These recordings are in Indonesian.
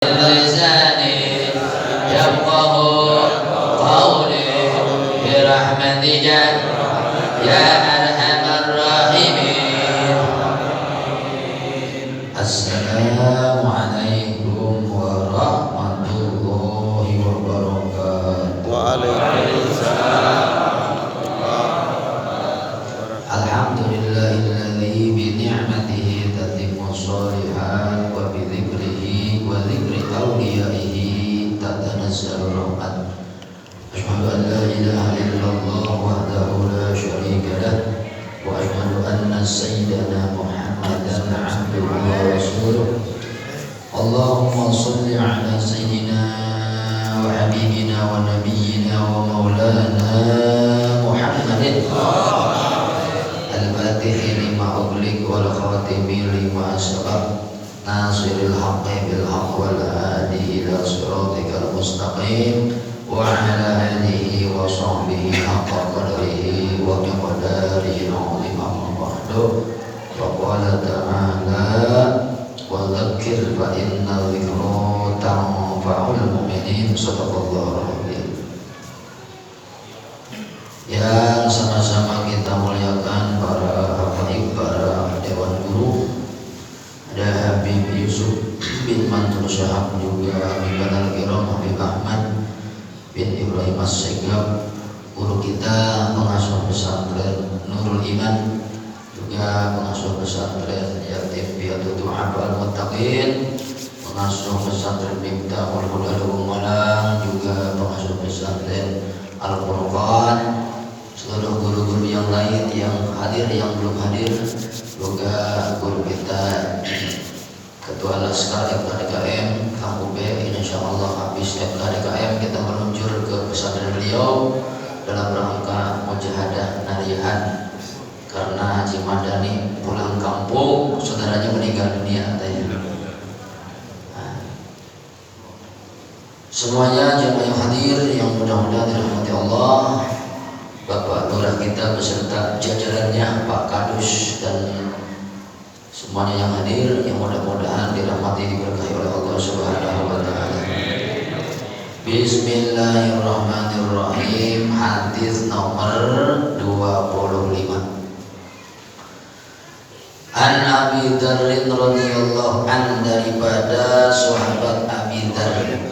لساني يفقه قولي برحمتك يا أرحم الراحمين. السلام عليكم ورحمة الله وبركاته. Waalaikumsalam. Alhamdulillahilladzi bi ni'matihi tatimmu shalihat wa bi dzikrihi wa dzikri awliyaihi tatanazzalu rahmat. Asyhadu an la ilaha illallah wahdahu la syarika lah wa asyhadu anna sayyidana Muhammadan 'abduhu wa rasuluh. Allahumma shalli ala sayyidina wa habibina wa nabiyyina wa maulana Muhammadin al-Fatih lima ughliq wal khatimi lima sabaq nasiril haqqi bil haqq wal hadi ila siratikal mustaqim wa ala alihi wa sahbihi haqqa qadrihi wa miqdarihi al-'azim. Amma ba'du. Wa qala ta'ala wa dhakkir fa inna dhikra tanfa'ul mu'minin. Shadaqallahu alazim. Yang sama-sama kita muliakan para habaib, para dewan guru. Ada Habib Yusuf bin Mansur Syahab, juga Habib Al-Kiram Habib Ahmad bin Ibrahim As-Segaf, guru kita pengasuh pesantren Nurul Iman, juga pengasuh pesantren Yatim Piatu Du'a Al-Muttaqin, pengasuh pesantren Miftahul Huda Lubung Malang, juga pengasuh pesantren Al-Qur'an, seluruh guru-guru yang lain yang hadir, yang belum hadir, juga guru kita Ketua Laskar FKDKM Kang Ube. Insyaallah habis FKDKM kita meluncur ke pesantren beliau dalam rangka mujahadah narihan, karena Haji Madani pulang kampung, saudaranya meninggal dunia katanya. Semuanya jemaah yang hadir yang mudah-mudahan dirahmati Allah, Bapak Lurah kita beserta jajarannya, Pak Kadus, dan semuanya yang hadir, yang mudah-mudahan dirahmati, diberkahi oleh Allah Subhanahu wa taala. Bismillahirrahmanirrahim. Hadis nomor 25. An Abi Dzar radhiyallahu an, daripada sahabat Abi Dzar,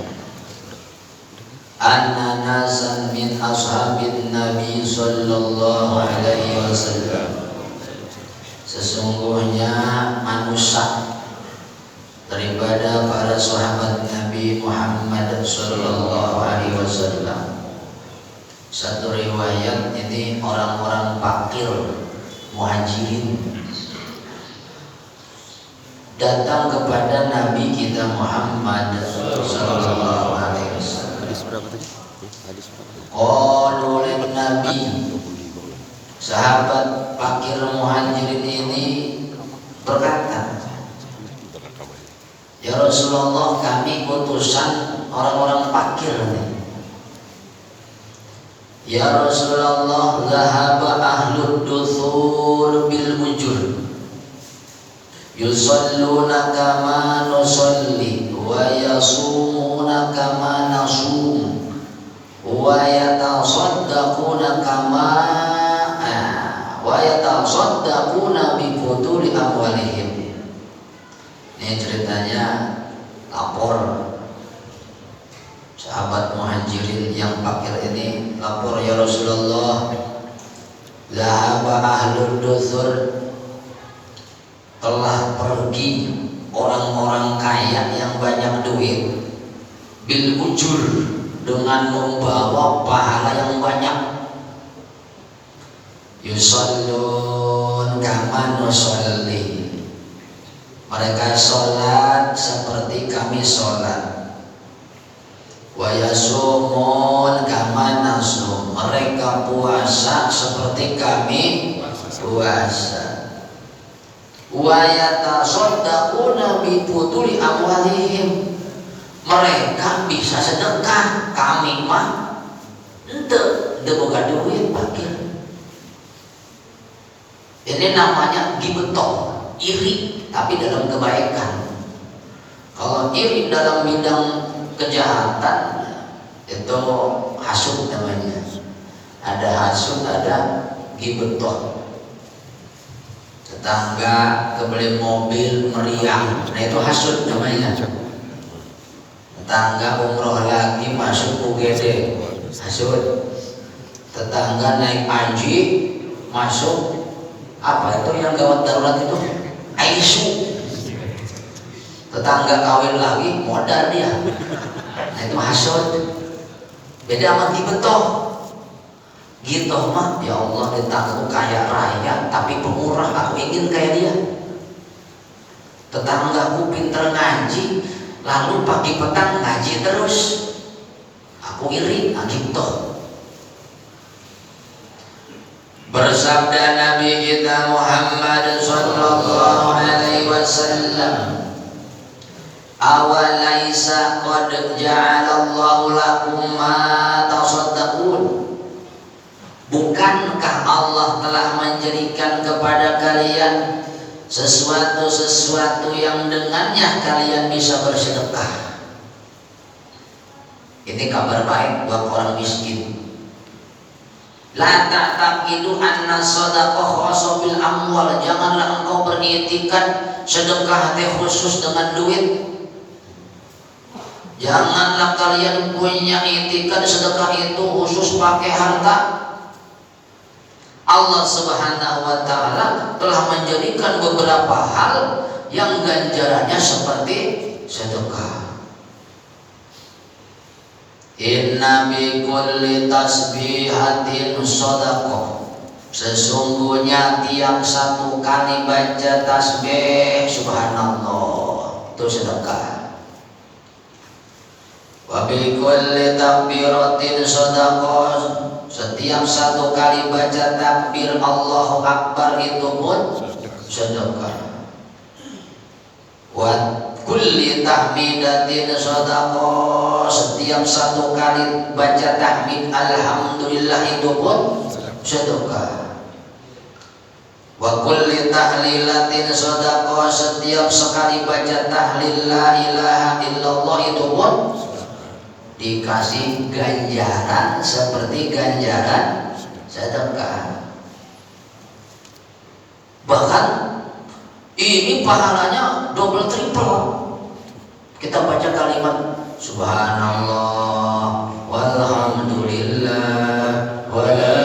anna nasan min ashabin Nabi sallallahu alaihi wasallam, sesungguhnya manusia daripada para sahabat Nabi Muhammad sallallahu alaihi wasallam. Satu riwayat ini orang-orang fakir muhajirin datang kepada Nabi kita Muhammad sallallahu alaihi wasallam. Qalu lin Nabi, sahabat fakir muhajirin ini berkata, ya Rasulullah, kami utusan orang-orang fakir nih. Ya Rasulullah, zahaba ahlud duthur bil ujur, yusalluna kama nusalli wa yasumuna kama nasum wa yatasaddaquna kama wa yatasaddaquna bi futuri amwalihim. Ini ceritanya lapor sahabat muhajirin yang fakir ini, lapor, ya Rasulullah, zahaba ahlud duthur, telah pergi orang-orang kaya yang banyak duit, bil ujur, dengan membawa pahala yang banyak, yusallun kama nusalli, mereka sholat seperti kami sholat, wa yasumun kama nasum, mereka puasa seperti kami puasa, wa yatasaddaquna bi futuli amwalihim, mereka bisa sedekah, kami mah ente boga duit fakir. Ini namanya gibetol, iri tapi dalam kebaikan. Kalau iri dalam bidang kejahatan itu hasud namanya. Ada hasud, ada ghibah. Tetangga kebeli mobil meriah, nah itu hasud namanya. Tetangga umroh lagi masuk UGD, hasud. Tetangga naik haji masuk apa itu yang gawat darurat itu? ISU. Tetangga kawin lagi modal dia, nah itu hasud. Beda sama ghibah. Gitu mah, ya Allah, tetanggaku kaya raya tapi pemurah, aku ingin kayak dia. Tetanggaku pinter ngaji lalu pagi petang ngaji terus, aku iri, gitu. Bersabda Nabi kita Muhammad sallallahu alaihi wasallam, awalaisa qad ja'alallahu lakum ma tasaddaqun. Bukankah Allah telah menjadikan kepada kalian sesuatu yang dengannya kalian bisa bersedekah? Ini kabar baik buat orang miskin. La ta'taqidu anna shadaqah khassa bil amwal. Janganlah engkau beriktikad sedekah teh khusus dengan duit. Janganlah kalian punya iktikad sedekah itu khusus pakai harta. Allah Subhanahu wa ta'ala telah menjadikan beberapa hal yang ganjarannya seperti sedekah. Inna bi kulli tasbihatin shadaqah. Sesungguhnya tiap satu kali baca tasbih subhanallah itu sedekah. Wa bi kulli takbiratin shadaqah. Setiap satu kali baca takbir Allahu Akbar itu pun sedekah. Wa kulli tahmidatin shadaqah. Setiap satu kali baca tahmid alhamdulillah itu pun sedekah. Wa kulli tahlilatin shadaqah. Setiap sekali baca tahlil la ilaha illallah itu pun dikasih ganjaran seperti ganjaran sedekah. Bahkan ini pahalanya double triple. Kita baca kalimat subhanallah walhamdulillah wala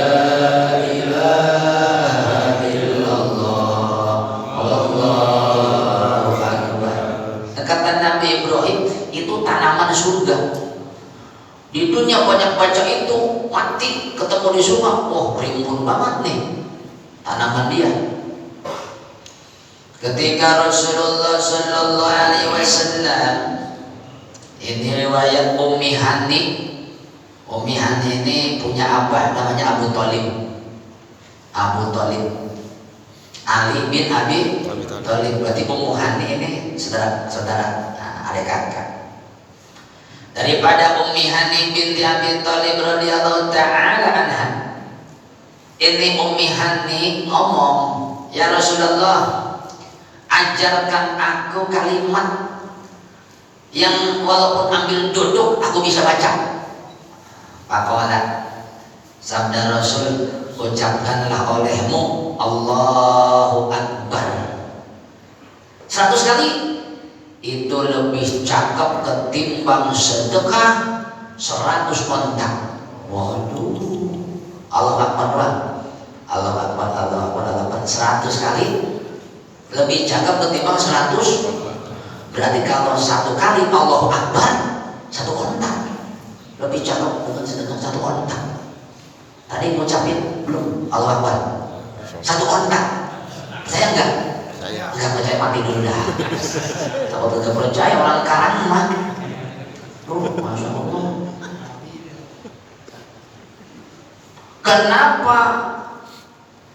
ilaha illallah wallahu akbar. Kata Nabi Ibrahim, itu tanaman surga. Di dunia banyak baca itu, mati ketemu di surga, wah rimbun banget nih tanaman dia. Ketika Rasulullah sallallahu alaihi wasallam, ini riwayat Ummi Hani. Ummi Hani ini punya abah namanya Abu Thalib. Abu Thalib, Ali bin Abi Thalib. Berarti Ummu Hani ini saudara adik kakak. Daripada Ummi Hani binti Abi Thalib radhiyallahu ta'ala anha. Ini Ummi Hani ngomong, ya Rasulullah, ajarkan aku kalimat yang walaupun ambil duduk aku bisa baca. Faqala, sabda Rasul, ucapkanlah olehmu Allahu Akbar 100 kali. Itu lebih cakep ketimbang sedekah 100 kontak. Waduh, Allah Akbar lah, Allah Akbar, Allah Akbar, Allah Akbar 100 kali lebih cakep ketimbang 100. Berarti kalau 1 kali Allahu Akbar 1 kontak, lebih cakep dengan sedekah 1 kontak. Tadi ngucapin belum Allahu Akbar 1 kontak. Saya enggak percaya, mati dulu dah. Kalau tidak percaya orang karang mah. Masya Allah. Kenapa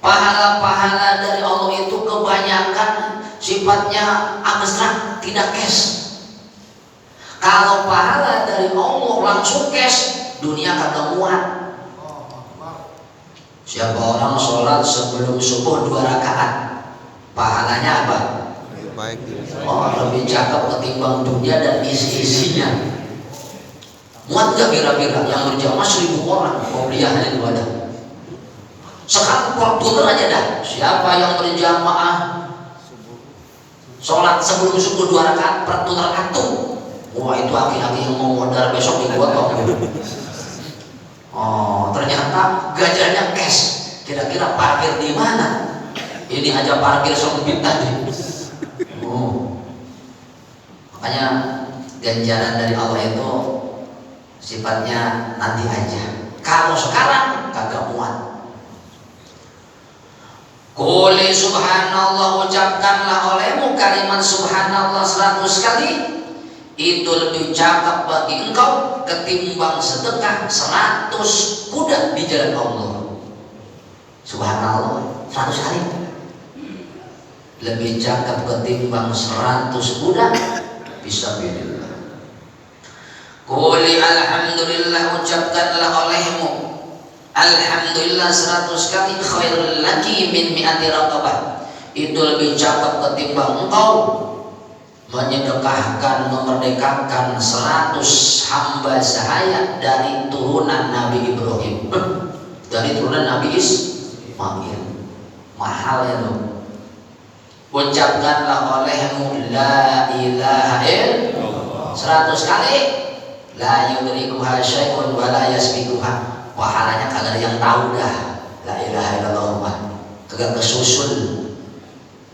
pahala-pahala dari Allah itu kebanyakan sifatnya abstrak, tidak cash? Kalau pahala dari Allah langsung cash, dunia kagak muat. Siapa orang sholat sebelum subuh 2 rakaat, pahalanya apa? baik. Oh, lebih cakep ketimbang dunia dan isi-isinya. Muat gak kira-kira yang berjamaah 1000 orang qobliyahnya itu ada. Sekarang Fortuner aja dah. Siapa yang berjamaah sholat sebelum subuh 2 rakaat per rakaat tuh. Wah, itu aki-aki yang mau modal besok dibuat kok. Oh, ternyata gajiannya cash. Kira-kira parkir di mana? Ini aja parkir sempit tadi. Oh. Makanya ganjaran dari Allah itu sifatnya nanti aja. Kalau sekarang kagak muat. Quli subhanallah, ucapkanlah olehmu kalimat subhanallah 100 kali. Itu lebih cakep bagi engkau ketimbang sedekah 100 kuda di jalan Allah. Subhanallah 100 kali lebih cakep ketimbang 100 kuda fisabilillah. Quli alhamdulillah, ucapkanlah olehmu alhamdulillah 100 kali khairul laki min mi'ati raqabah. Itu lebih cakep ketimbang engkau menyedekahkan, memerdekakan 100 hamba sahaya dari turunan Nabi Ibrahim, dari turunan Nabi Ismail. Mahal ya loh. Ucapkanlah olehmu la ilaha illallah 100 kali, la yudrikuha syai'un wa la yasbiquha. Pahalanya kagak ada yang tahu dah. La ilaha illallah kagak kesusul.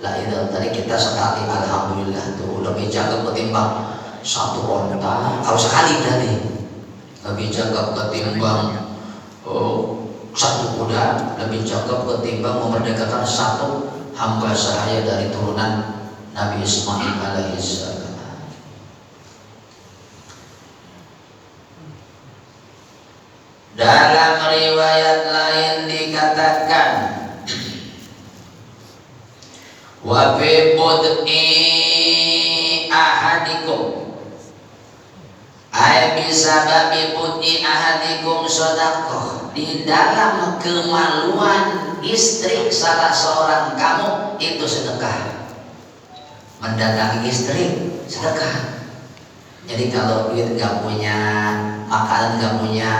La ilaha, tadi kita sekali alhamdulillah tuh lebih cakep ketimbang 1 onta. Kalau sekali tadi lebih cakep ketimbang 1 kuda, lebih cakep ketimbang memerdekakan 1 hamba sahaya dari turunan Nabi Ismail alaihissalam. Dalam riwayat lain dikatakan wa fi bud'i ahadikum ay bisababi bud'i ahadikum shadaqah, di dalam kemaluan istri salah seorang kamu itu sedekah. Mendatangi istri sedekah. Jadi kalau duit gak punya, makanan gak punya,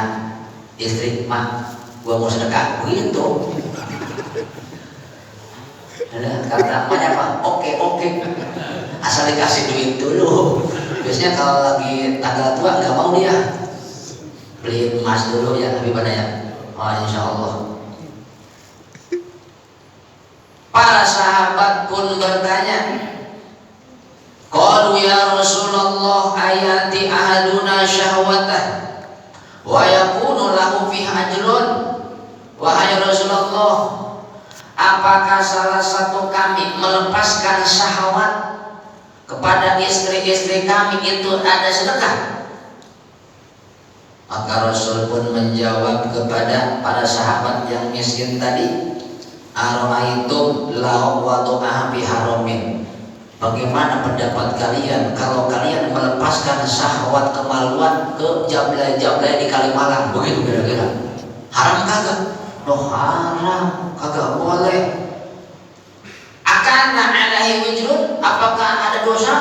istri mah gua mau sedekah begitu. Ada kata namanya apa? Oke, asal dikasih duit dulu. Biasanya kalau lagi tanggal tua nggak mau dia beli emas dulu ya, lebih pada ya. Oh, insya Allah. Para sahabat pun bertanya, qalu ya Rasulullah ayati ahaduna syahwatah wa yakunu lahu fiha ajrun. Wahai Rasulullah, apakah salah satu kami melepaskan syahwat kepada istri-istri kami itu ada sedekah? Maka Rasul pun menjawab kepada para sahabat yang miskin tadi, ara'aitum law wadu'aha bi haramin. Bagaimana pendapat kalian kalau kalian melepaskan syahwat kemaluan ke jablay-jablay di Kalimalang? Begitu kira-kira. Haram kagak? Loh, haram, kagak boleh. Akana alaihi wujud, apakah ada dosa?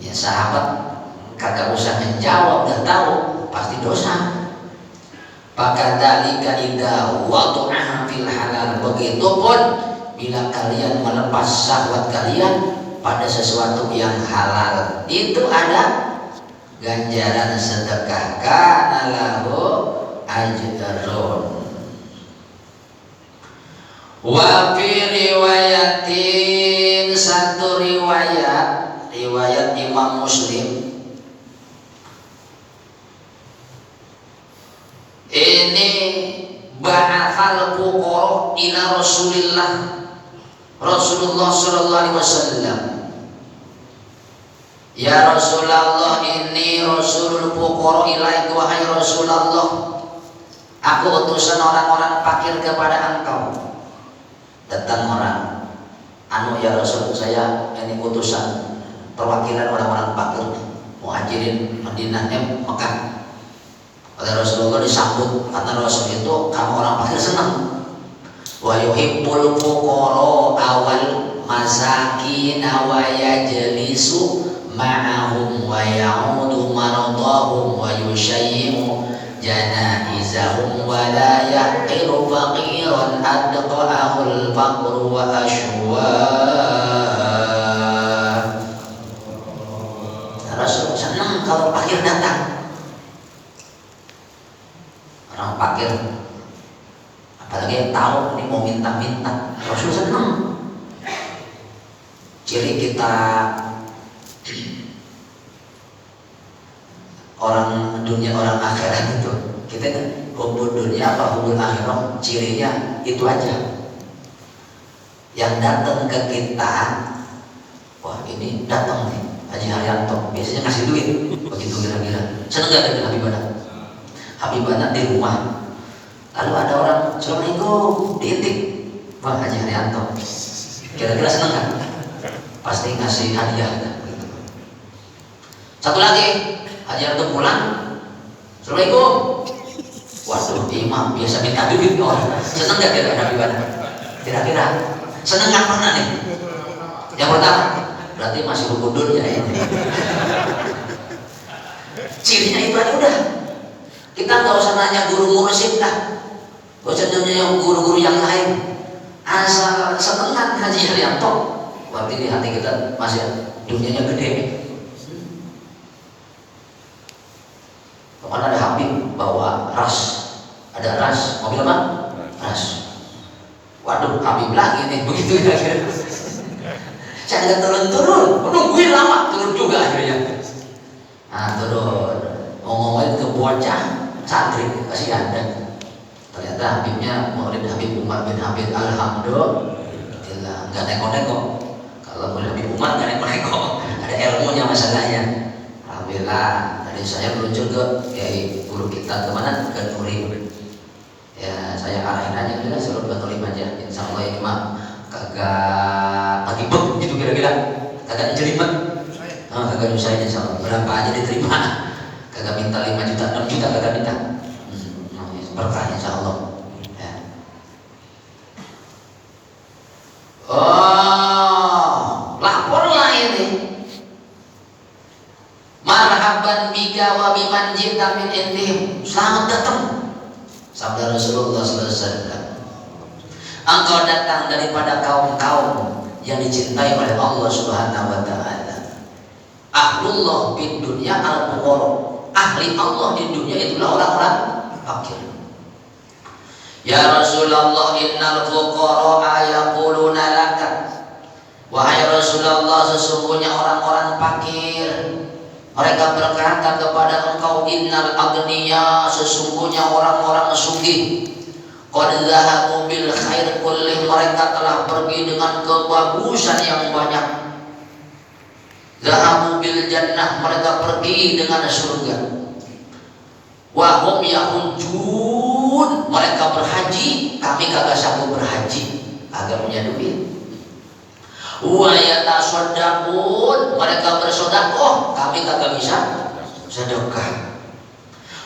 Ya sahabat kagak usah menjawab, udah tahu pasti dosa. Fakadzalika idza wadu'aha fil halal, begitupun bila kalian melepas syahwat kalian pada sesuatu yang halal, itu ada ganjaran sedekah, kana lahu ajrun. Wa fi riwayatin, satu riwayat Imam Muslim, ini ba'athal fuqara ila Rasulullah sallallahu alaihi wasallam. Ya Rasulullah, ini Rasulul fuqara ilaika, wahai Rasulullah, aku utusan orang-orang fakir kepada engkau. Datang orang, anu ya Rasul, saya ini utusan perwakilan orang-orang fakir, muhajirin Madinah Mekah. Oleh Rasulullah disambut, kata Rasul itu, kamu orang fakir senang. Wa yuhibbul fuqara awal masakin wa yajlisu ma'ahum wa ya'udu maradahum wa yushayyimu janaizahum wa la yaqiru faqiran adqa'ahul faqru wa ashwa. Rasul senang kalau fakir datang. Orang fakir apalagi yang tahu ini mau minta-minta, Rasul senang. Ciri kita orang dunia orang akhirat itu, kita kan hubul dunia apa hubul akhirat, cirinya itu aja. Yang datang ke kita, wah ini datang nih Haji Haryanto, biasanya ngasih duit, begitu kira-kira. Seneng gak dengan Habibana? Habibana di rumah. Lalu ada orang, Assalamualaikum, diintip, wah Haji Haryanto. Kira-kira seneng gak? Pasti ngasih hadiah. Gitu. Satu lagi, Haji Haryanto pulang, Assalamualaikum. Waduh, imam biasa minta duit orang. Seneng gak kira-kira Habibana? Kira-kira seneng gak mana nih? Yang pertama, berarti masih hubudun ya ini. Cirinya itu aja udah. Kita nggak usah nanya guru mursyid dah, nggak usah nanya guru-guru yang lain. Asal senengan Haji Haryanto, berarti di hati kita masih dunianya gede. Kemana ada Habib bawa ras, ada ras, mobil apa? Ras. Waduh, Habib lagi nih, begitu ya. Saya nggak turun-turun, nungguin lama, turun juga akhirnya. Nah turun, mau ngomongin ke bocah santri, kasihan dan ternyata Habibnya murid Habib Umar bin Habib Alhamdulillah, nggak neko-neko. Kalau murid Habib Umar nggak neko-neko, ada ilmunya masalahnya. Alhamdulillah, tadi saya meluncur ke Kiai guru kita kemana? Ke Nurim. Ya saya arahin aja, udah suruh ke Nurim aja. Insya Allah ini mah kagak patibek gitu kira-kira, kagak jelimet, kagak nyusahin insya Allah. Berapa aja diterima, kagak minta 5 juta, 6 juta kagak minta. Berkah insya Allah ya. Oh, laporlah ini. Marhaban bika wa biman jita min indihim. Selamat datang, sabda Rasulullah SAW. Engkau datang daripada kaum-kaum yang dicintai oleh Allah Subhanahu wa Ta'ala. Ahlullah di dunia al-fuqara. Ahli Allah di dunia itulah orang-orang fakir. Ya Rasulullah, innal fuqara yaquluna laka. Wahai Rasulullah, sesungguhnya orang-orang fakir mereka berkata kepada engkau, innal aghniya, sesungguhnya orang-orang sugih, qad zahabu bil khair kullih, mereka telah pergi dengan kebagusan yang banyak. Zahabu bil jannah, mereka pergi dengan surga. Wa hum yahujjun, mereka berhaji, kami kagak sanggup berhaji, kagak punya duit. Wa yatasaddaqun, mereka bersedekah, kami kagak bisa sedekah.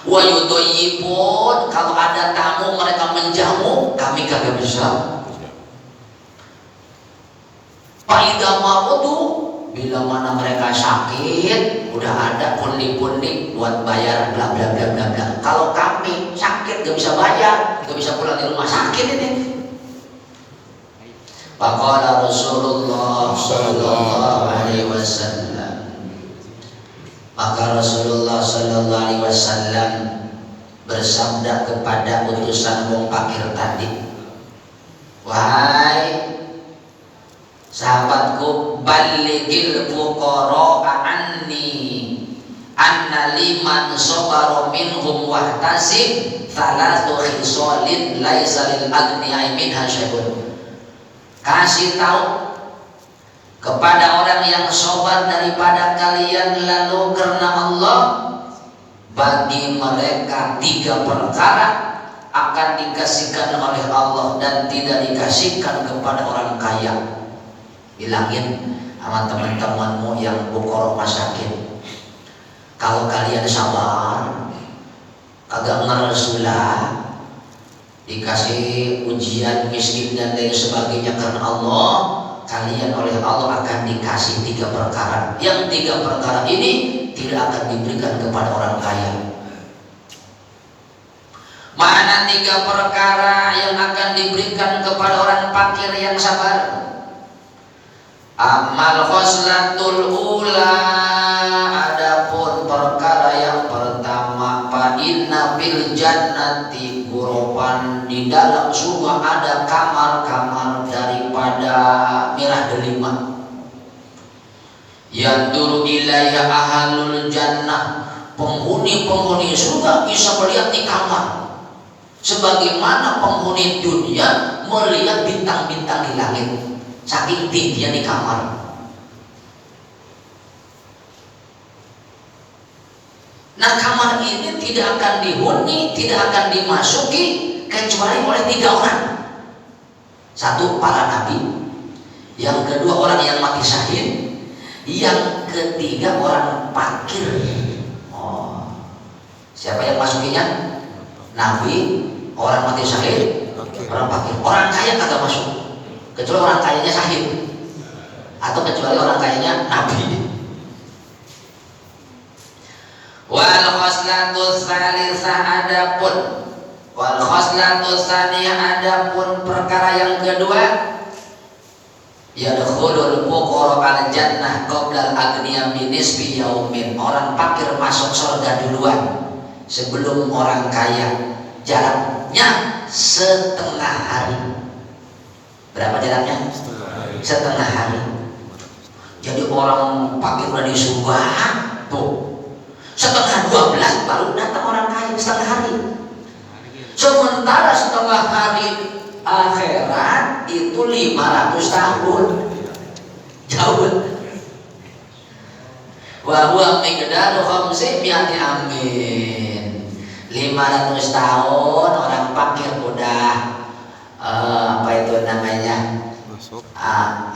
Wa yudayyibun, kalau ada tamu mereka menjamu, kami kagak bisa. Faida mautu, bila mana mereka sakit, udah ada pundi-pundi buat bayar bla bla bla bla bla. Kalau kami sakit gak bisa bayar, gak bisa pulang di rumah sakit ini. Faqala Rasulullah sallallahu alaihi wasallam, maka Rasulullah sallallahu alaihi wasallam bersabda kepada utusan wong fakir tadi, wahai sahabatku, balligil fuqara anni anna liman sabara minhum wahtasib thalathu khisalin laisa lil aghniya minha syai'un. Kasih tahu kepada orang yang sobat daripada kalian lalu karena Allah, bagi mereka 3 perkara akan dikasihkan oleh Allah dan tidak dikasihkan kepada orang kaya. Bilangin sama teman-temanmu yang fuqara masakin, kalau kalian sabar, kagak ngersulah, dikasih ujian miskin dan lain sebagainya karena Allah, kalian oleh Allah akan dikasih 3 perkara. Yang 3 perkara ini tidak akan diberikan kepada orang kaya. Mana 3 perkara yang akan diberikan kepada orang fakir yang sabar? Amal khoslatul ula, adapun perkara yang pertama, fa inna fil jannati ghurafan, di dalam surga ada kamar-kamar daripada merah delima. Yanduru ilaiha ahlul jannah, penghuni-penghuni surga bisa melihat di kamar sebagaimana penghuni dunia melihat bintang-bintang di langit, saking tingginya di kamar. Nah, kamar ini tidak akan dihuni, tidak akan dimasuki kecuali oleh 3 orang. 1, para nabi. Yang kedua, orang yang mati syahid. Yang ketiga, orang fakir. Oh, siapa yang masukinya? Nabi, orang mati syahid, orang fakir. Orang kaya kagak masuk, kecuali orang kayanya syahid, atau kecuali orang kayanya nabi. Wal khoslatus salisah, adapun wal khoslatus saniyah, adapun perkara yang kedua, yadkhulul fuqara al jannah qabla al agniya bi nisfi yaumin, orang fakir masuk surga duluan sebelum orang kaya, jaraknya setengah hari. Berapa jaraknya? Setengah hari. Jadi orang fakir udah di surga tuh, setengah 12 baru datang orang kaya, setengah hari. Sementara setengah hari akhirat itu 500 tahun, jauh. Wa huwa miqdaru 500 amin. 500 tahun orang fakir udah apa itu namanya,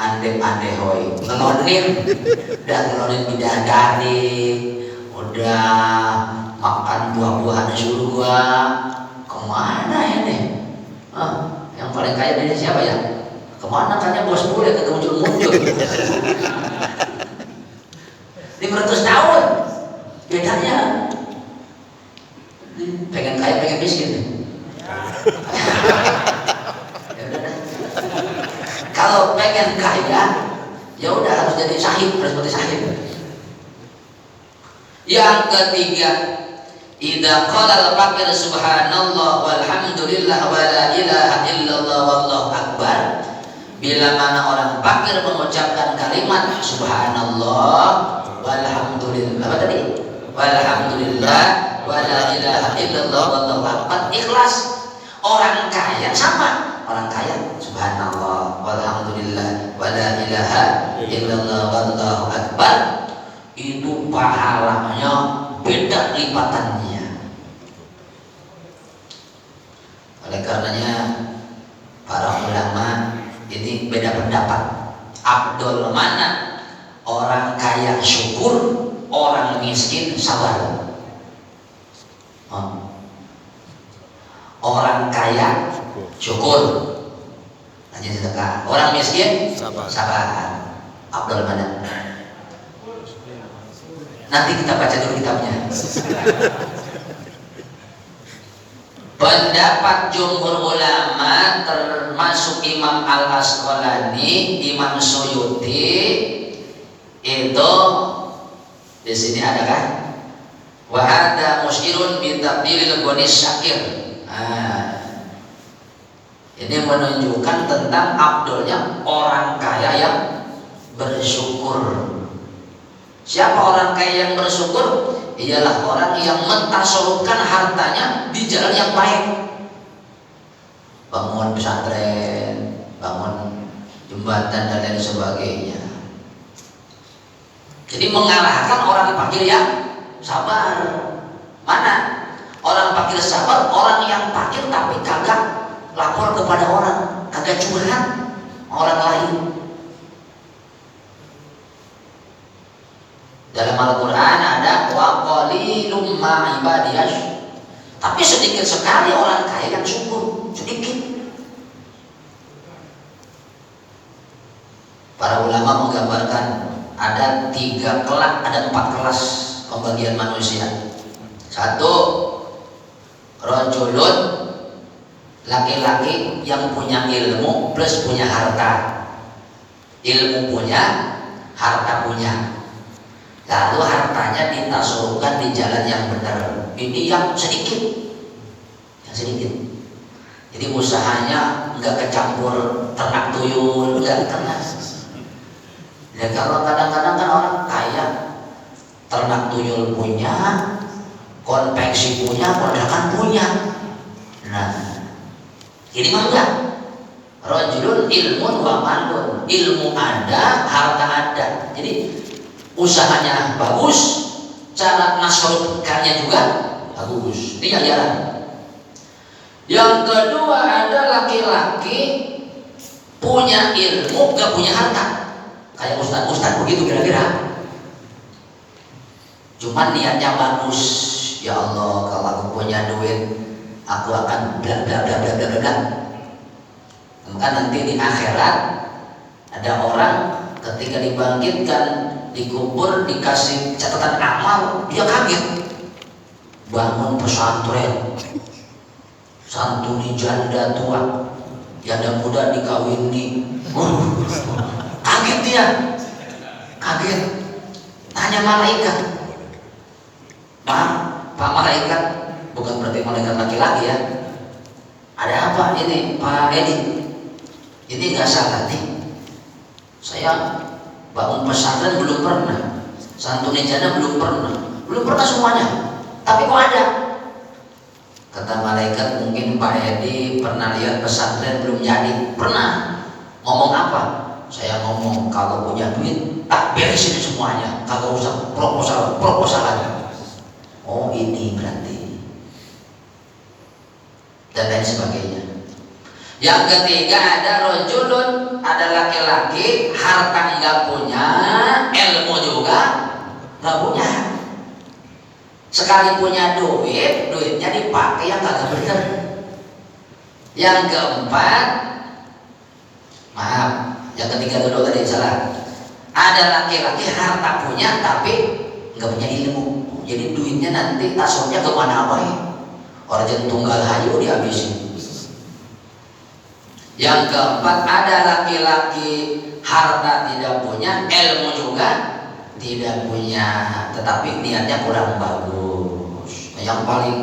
andem-andehoi, ngelonin, udah ngelonin bidadari, udah makan buah-buahan surga. Kemana ini? Yang paling kaya dari siapa ya? Kemana kayaknya bos bule kagak muncul-muncul. 500 tahun bedanya. Pengen kaya pengen miskin. Kalau pengen kaya, ya udah harus jadi syahid, harus mati syahid. Yang ketiga, idza qala al-fakir subhanallah walhamdulillah wa la ilaha illallah wallahu akbar, bila mana orang fakir mengucapkan kalimat subhanallah walhamdulillah, apa tadi? Walhamdulillah wa la ilaha illallah wallahu akbar, ikhlas. Orang kaya sama, orang kaya subhanallah walhamdulillah wa la ilaha illallah wallahu akbar, itu pahalanya beda lipatannya. Oleh karenanya para ulama ini beda pendapat. Abdul mana? Orang kaya syukur, orang miskin sabar. Orang kaya syukur, rajin sedekah. Orang miskin sabar. Abdul mana? Nanti kita baca dulu kitabnya. Pendapat jumhur ulama termasuk Imam Al-Asqalani, Imam Suyuti, itu di sini ada kan? Wa hadza musyirun bi tabdilil ghanis syakir. Ini menunjukkan tentang abdulnya orang kaya yang bersyukur. Siapa orang kaya yang bersyukur? Ialah orang yang mentasarufkan hartanya di jalan yang baik. Bangun pesantren, bangun jembatan dan lain sebagainya. Jadi mengalahkan orang fakir yang sabar. Mana? Orang fakir sabar, orang yang fakir tapi kagak lapor kepada orang, kagak curhat orang lain. Dalam Al-Quran ada wa qalilum ma ibadiyah, tapi sedikit sekali orang kaya yang syukur. sedikit. Para ulama menggambarkan ada 4 kelas pembagian manusia. 1, rajulun, laki-laki yang punya ilmu plus punya harta. Ilmu punya, harta punya. Lalu hartanya ditasurkan di jalan yang benar. Ini yang sedikit, Jadi usahanya nggak kecampur ternak tuyul, nggak kena. Ya kalau kadang-kadang kan orang kaya, ternak tuyul punya, konveksi punya, kondakan punya. Nah, ini mah enggak. Rajulun ilmun wa malun, ilmu ada, harta ada. Jadi usahanya bagus, cara nasrutkannya juga bagus. Ini yang jarang. Yang kedua ada laki-laki punya ilmu gak punya harta, kayak ustaz-ustaz begitu kira-kira. Cuman niatnya bagus. Ya Allah, kalau aku punya duit, aku akan bla bla bla bla bla bla. Maka nanti di akhirat ada orang ketika dibangkitkan, dikubur, dikasih catatan amal, dia kaget. Bangun pesantren, santuni janda tua, janda muda dikawini. Kaget dia, kaget. Tanya malaikat, Pak malaikat, bukan berarti malaikat laki-laki ya. Ada apa ini Pak Edi? Ini nggak salah nih. Saya bangun pesantren belum pernah, santuni janda belum pernah semuanya. Tapi kok ada? Kata malaikat, mungkin Pak Edi pernah lihat pesantren belum jadi. Pernah. Ngomong apa? Saya ngomong kalau punya duit tak beresin semuanya, kagak usah proposalan. Oh ini berarti, dan lain sebagainya. Yang ketiga ada rajulun, ada laki-laki harta nggak punya, ilmu juga nggak punya. Sekali punya duit, duitnya dipakai yang kagak bener. Yang keempat, maaf, yang ketiga dulu tadi salah. Ada laki-laki harta punya tapi nggak punya ilmu. Jadi duitnya nanti tasurnya kemana baik? Orang tunggal hayu dihabisin. Yang keempat ada laki-laki harta tidak punya, ilmu juga tidak punya, tetapi niatnya kurang bagus. Yang paling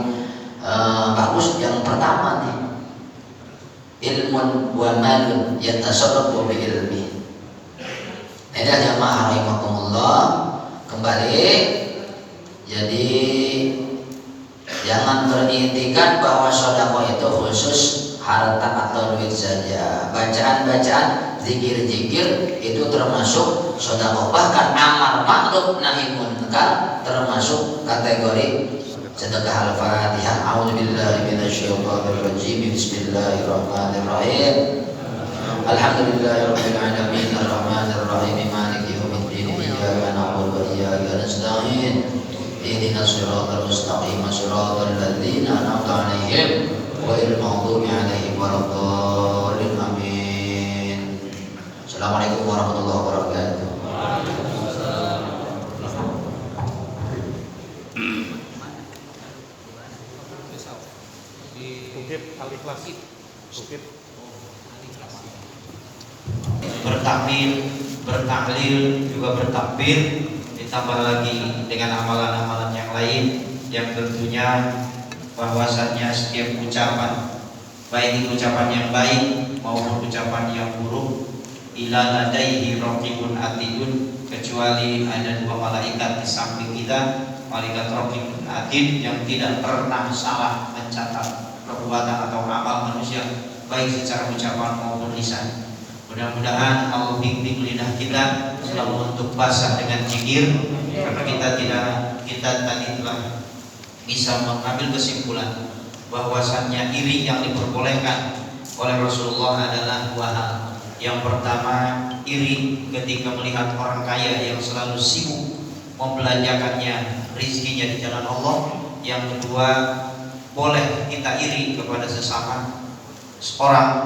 bagus yang pertama nih, ilmun wa malun yatasarrafu bi ilmi. Ini jamaah rahimakumullah. Kembali, jadi jangan berintikan bahwa sedekah itu khusus harta atau duit saja. Bacaan-bacaan, zikir-zikir itu termasuk sedekah. Bahkan amar ma'ruf nahi munkar termasuk kategori sedekah. Al-Fatihah. A'udzubillahi minasyaitonir rajim. Bismillahirrahmanirrahim. Alhamdulillahirabbil alamin arrahmanir rahim maliki yaumiddin iyyaka na'budu wa iyyaka nasta'in ihdinas siratal mustaqim siratal ladzina an'amta 'alaihim ghairil maghdubi 'alaihim waladdallin amin. Assalamualaikum warahmatullahi wabarakatuh. Bukit Al-Ikhlas. Bukit bertakmir, bertahlil, juga bertakbir, ditambah lagi dengan amalan-amalan yang lain yang tentunya bahwasannya setiap ucapan, baik itu ucapan yang baik maupun ucapan yang buruk, ila ladaihi raqibun atidun, kecuali ada 2 malaikat di samping kita, malaikat raqibun atid yang tidak pernah salah mencatat perbuatan atau amal manusia baik secara ucapan maupun lisan. Mudah-mudahan Allah bimbing lidah kita selalu untuk basah dengan zikir, karena kita tadi telah bisa mengambil kesimpulan bahwasannya iri yang diperbolehkan oleh Rasulullah adalah 2 hal. Yang pertama, iri ketika melihat orang kaya yang selalu sibuk membelanjakannya rizkinya di jalan Allah. Yang kedua, boleh kita iri kepada sesama seorang